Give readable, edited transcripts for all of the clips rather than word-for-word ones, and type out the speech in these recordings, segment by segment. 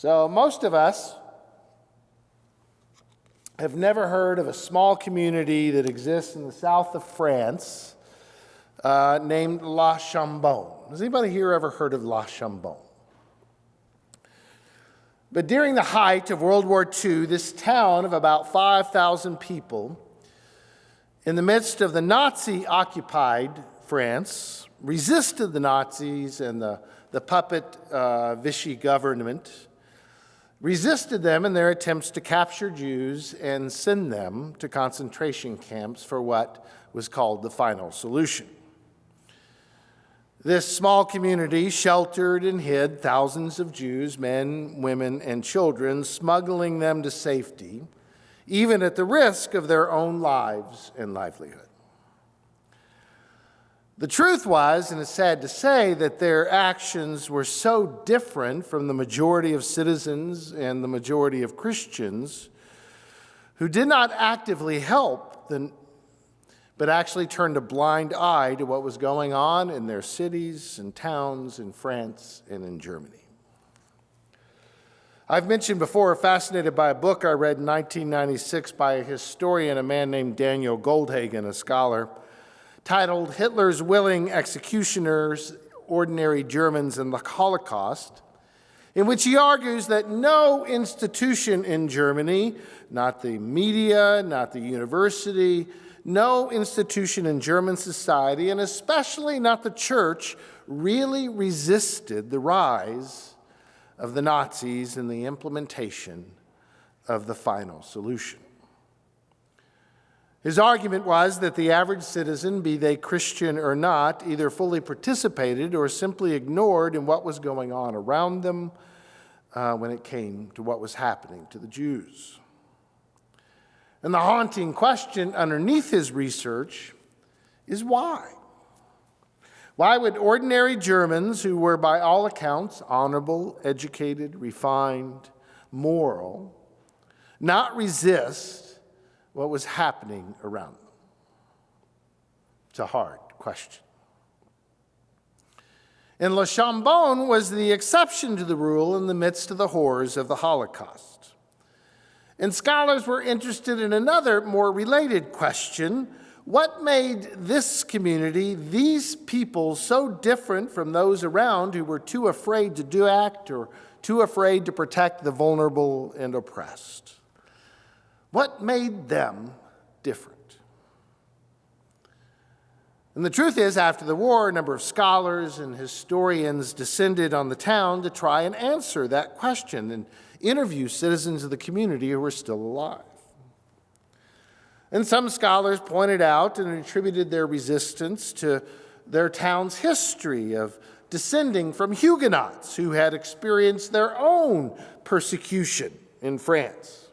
So most of us have never heard of a small community that exists in the south of France named La Chambon. Has anybody here ever heard of La Chambon? But during the height of World War II, this town of about 5,000 people, in the midst of the Nazi-occupied France, resisted the Nazis and the puppet Vichy government, resisted them in their attempts to capture Jews and send them to concentration camps for what was called the final solution. This small community sheltered and hid thousands of Jews, men, women, and children, smuggling them to safety, even at the risk of their own lives and livelihood. The truth was, and it's sad to say, that their actions were so different from the majority of citizens and the majority of Christians who did not actively help, but actually turned a blind eye to what was going on in their cities and towns in France and in Germany. I've mentioned before, fascinated by a book I read in 1996 by a historian, a man named Daniel Goldhagen, a scholar, titled Hitler's Willing Executioners, Ordinary Germans in the Holocaust, in which he argues that no institution in Germany, not the media, not the university, no institution in German society, and especially not the church, really resisted the rise of the Nazis and the implementation of the final solution. His argument was that the average citizen, be they Christian or not, either fully participated or simply ignored in what was going on around them when it came to what was happening to the Jews. And the haunting question underneath his research is why? Why would ordinary Germans, who were by all accounts honorable, educated, refined, moral, not resist what was happening around them? It's a hard question. And La Chambon was the exception to the rule in the midst of the horrors of the Holocaust. And scholars were interested in another, more related question. What made this community, these people, so different from those around who were too afraid to do act or too afraid to protect the vulnerable and oppressed? What made them different? And the truth is, after the war, a number of scholars and historians descended on the town to try and answer that question and interview citizens of the community who were still alive. And some scholars pointed out and attributed their resistance to their town's history of descending from Huguenots who had experienced their own persecution in France,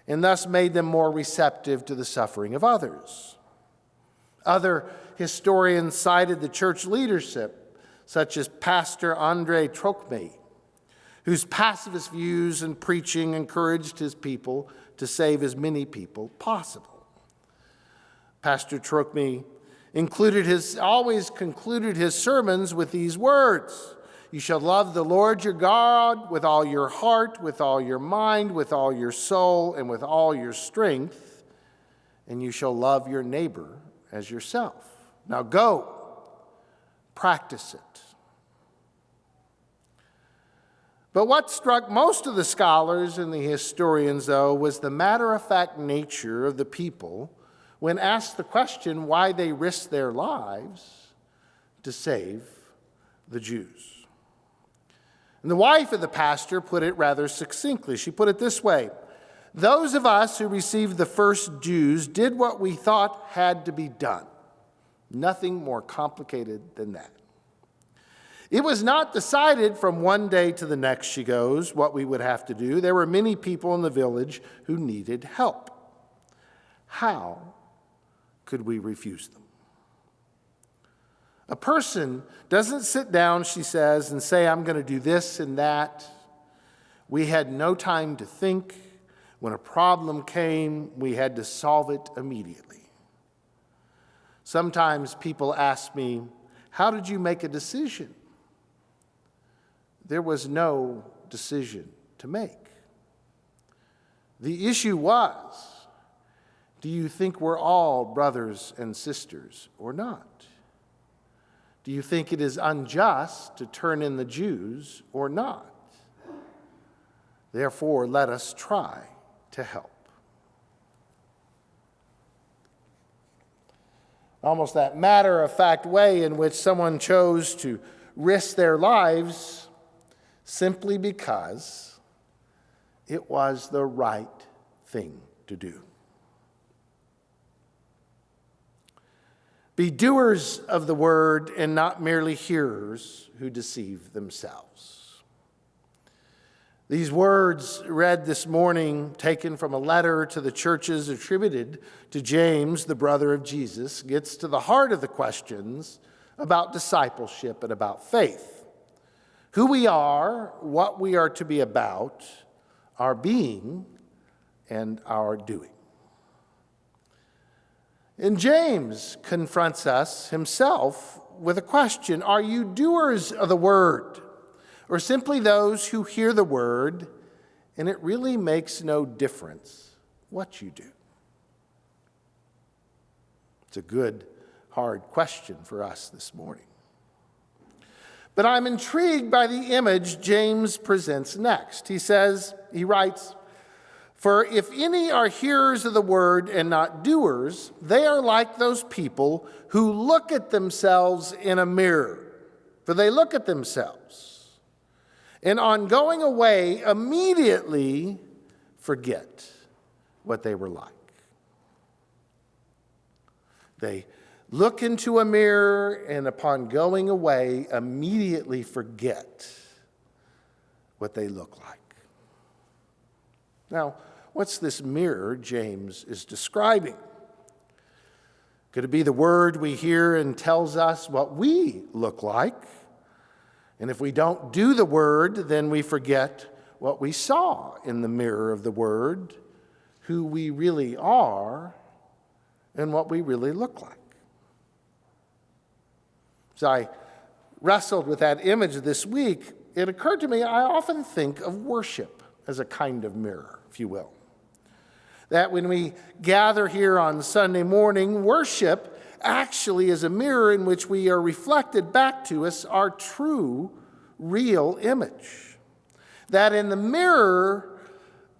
and thus made them more receptive to the suffering of others. Other historians cited the church leadership, such as Pastor André Trocmé, whose pacifist views and preaching encouraged his people to save as many people possible. Pastor Trocmé always concluded his sermons with these words: "You shall love the Lord your God with all your heart, with all your mind, with all your soul, and with all your strength, and you shall love your neighbor as yourself." Now go, practice it. But what struck most of the scholars and the historians, though, was the matter-of-fact nature of the people when asked the question why they risked their lives to save the Jews. And the wife of the pastor put it rather succinctly. She put it this way: "Those of us who received the first Jews did what we thought had to be done. Nothing more complicated than that. It was not decided from one day to the next," she goes, "what we would have to do. There were many people in the village who needed help. How could we refuse them?" A person doesn't sit down, she says, and say, "I'm going to do this and that." We had no time to think. When a problem came, we had to solve it immediately. Sometimes people ask me, "How did you make a decision?" There was no decision to make. The issue was, do you think we're all brothers and sisters or not? Do you think it is unjust to turn in the Jews or not? Therefore, let us try to help. Almost that matter-of-fact way in which someone chose to risk their lives simply because it was the right thing to do. Be doers of the word and not merely hearers who deceive themselves. These words read this morning, taken from a letter to the churches attributed to James, the brother of Jesus, gets to the heart of the questions about discipleship and about faith. Who we are, what we are to be about, our being, and our doing. And James confronts us himself with a question: are you doers of the word, or simply those who hear the word and it really makes no difference what you do? It's a good, hard question for us this morning. But I'm intrigued by the image James presents next. He writes, "For if any are hearers of the word and not doers, they are like those people who look at themselves in a mirror. For they look at themselves, and on going away immediately forget what they were like." They look into a mirror and upon going away immediately forget what they look like. Now, what's this mirror James is describing? Could it be the word we hear and tells us what we look like? And if we don't do the word, then we forget what we saw in the mirror of the word, who we really are, and what we really look like. As I wrestled with that image this week, it occurred to me I often think of worship as a kind of mirror, if you will. That when we gather here on Sunday morning, worship actually is a mirror in which we are reflected back to us our true, real image. That in the mirror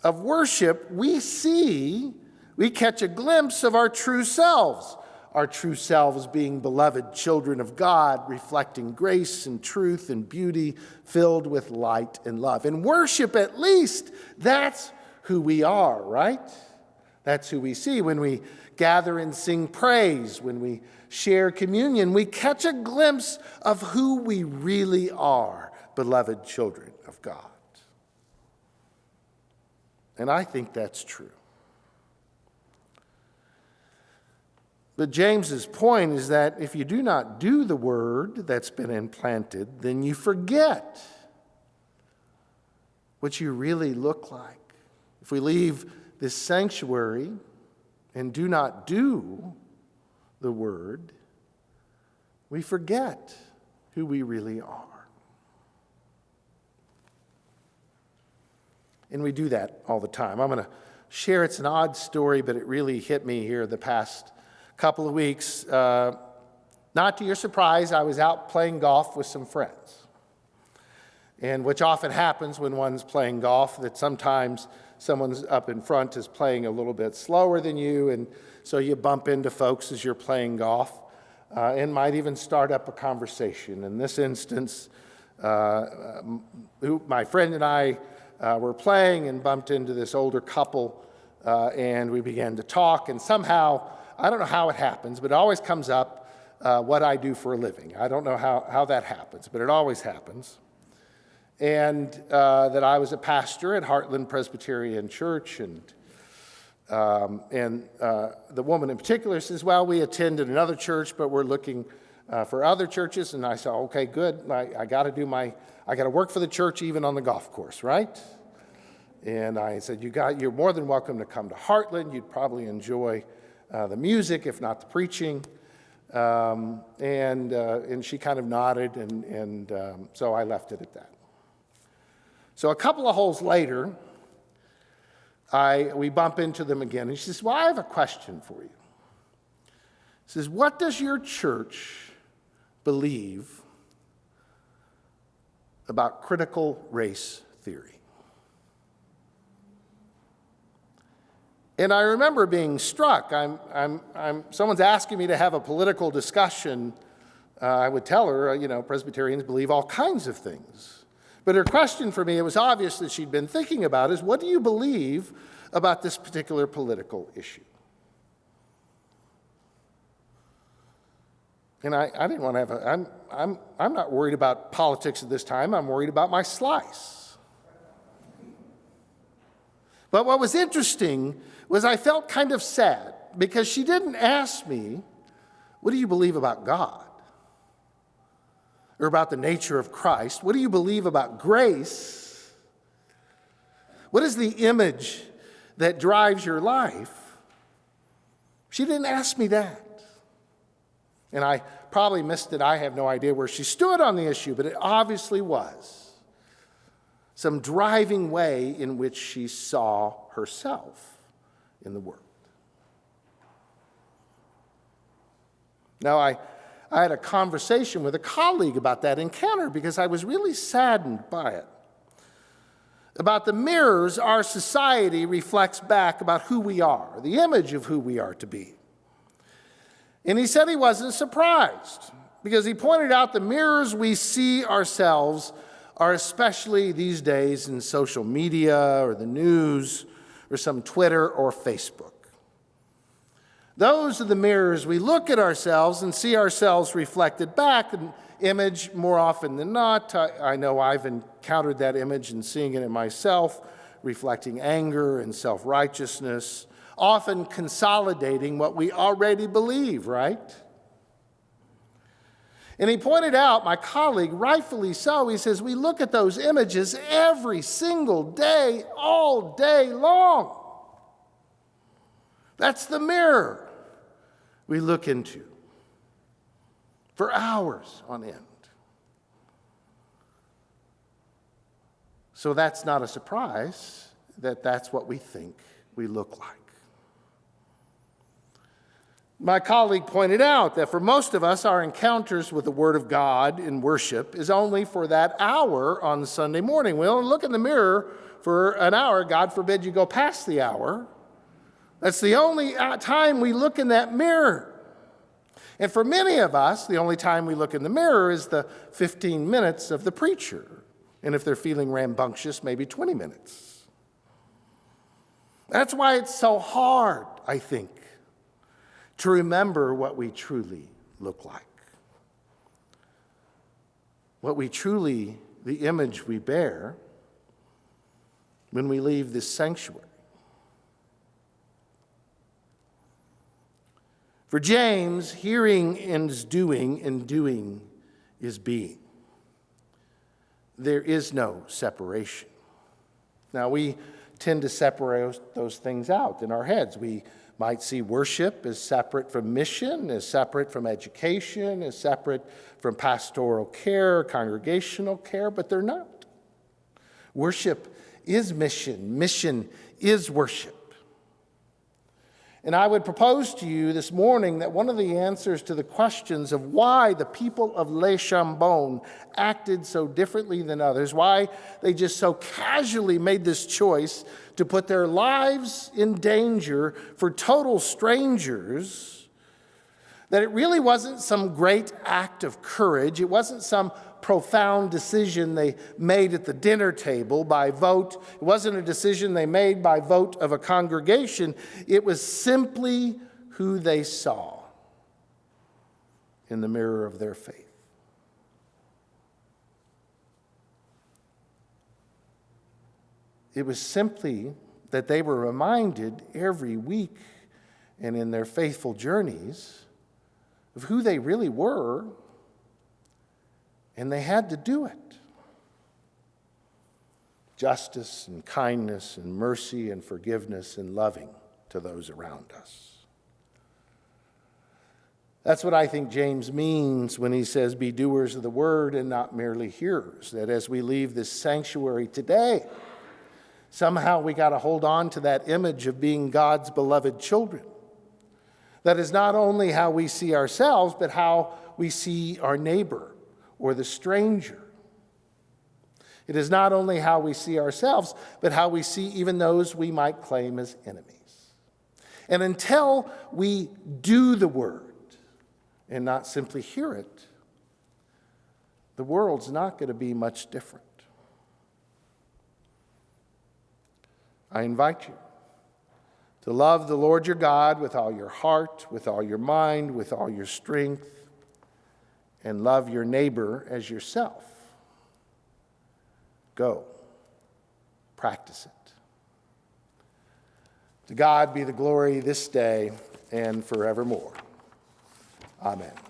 of worship, we catch a glimpse of our true selves being beloved children of God, reflecting grace and truth and beauty, filled with light and love. In worship, at least, that's who we are, right? That's who we see. When we gather and sing praise, when we share communion, we catch a glimpse of who we really are, beloved children of God. And I think that's true. But James's point is that if you do not do the word that's been implanted, then you forget what you really look like. If we leave this sanctuary and do not do the word, we forget who we really are. And we do that all the time. I'm going to share, it's an odd story, but it really hit me here the past couple of weeks. Not to your surprise, I was out playing golf with some friends. And which often happens when one's playing golf, that sometimes someone's up in front is playing a little bit slower than you, and so you bump into folks as you're playing golf, and might even start up a conversation. In this instance, my friend and I were playing and bumped into this older couple, and we began to talk, and somehow, I don't know how it happens, but it always comes up what I do for a living. I don't know how that happens, but it always happens. And that I was a pastor at Heartland Presbyterian Church, and the woman in particular says, well, we attended another church, but we're looking for other churches. And I said, okay, good. I got to work for the church even on the golf course, right? And I said, you're more than welcome to come to Heartland. You'd probably enjoy the music, if not the preaching. And she kind of nodded, and so I left it at that. So a couple of holes later, we bump into them again. And she says, well, I have a question for you. She says, what does your church believe about critical race theory? And I remember being struck. Someone's asking me to have a political discussion. I would tell her, Presbyterians believe all kinds of things. But her question for me, it was obvious that she'd been thinking about, is what do you believe about this particular political issue? And I didn't want to have I'm not worried about politics at this time. I'm worried about my slice. But what was interesting was I felt kind of sad because she didn't ask me, what do you believe about God? Or about the nature of Christ? What do you believe about grace? What is the image that drives your life? She didn't ask me that. And I probably missed it. I have no idea where she stood on the issue, but it obviously was some driving way in which she saw herself in the world. Now, I had a conversation with a colleague about that encounter because I was really saddened by it. About the mirrors our society reflects back about who we are, the image of who we are to be. And he said he wasn't surprised because he pointed out the mirrors we see ourselves are especially these days in social media or the news or some Twitter or Facebook. Those are the mirrors we look at ourselves and see ourselves reflected back, an image more often than not. I know I've encountered that image and seeing it in myself, reflecting anger and self-righteousness, often consolidating what we already believe, right? And he pointed out, my colleague, rightfully so, he says, we look at those images every single day, all day long. That's the mirror we look into for hours on end. So that's not a surprise that that's what we think we look like. My colleague pointed out that for most of us, our encounters with the Word of God in worship is only for that hour on Sunday morning. We only look in the mirror for an hour. God forbid you go past the hour. That's the only time we look in that mirror. And for many of us, the only time we look in the mirror is the 15 minutes of the preacher. And if they're feeling rambunctious, maybe 20 minutes. That's why it's so hard, I think, to remember what we truly look like. What we truly, the image we bear when we leave this sanctuary. For James, hearing is doing, and doing is being. There is no separation. Now, we tend to separate those things out in our heads. We might see worship as separate from mission, as separate from education, as separate from pastoral care, congregational care, but they're not. Worship is mission. Mission is worship. And I would propose to you this morning that one of the answers to the questions of why the people of Les Chambon acted so differently than others, why they just so casually made this choice to put their lives in danger for total strangers, that it really wasn't some great act of courage. It wasn't some profound decision they made at the dinner table by vote. It wasn't a decision they made by vote of a congregation. It was simply who they saw in the mirror of their faith. It was simply that they were reminded every week and in their faithful journeys of who they really were, and they had to do it. Justice and kindness and mercy and forgiveness and loving to those around us. That's what I think James means when he says, be doers of the word and not merely hearers. That as we leave this sanctuary today, somehow we got to hold on to that image of being God's beloved children. That is not only how we see ourselves, but how we see our neighbor or the stranger. It is not only how we see ourselves, but how we see even those we might claim as enemies. And until we do the word and not simply hear it, the world's not going to be much different. I invite you to love the Lord your God with all your heart, with all your mind, with all your strength, and love your neighbor as yourself. Go. Practice it. To God be the glory this day and forevermore. Amen.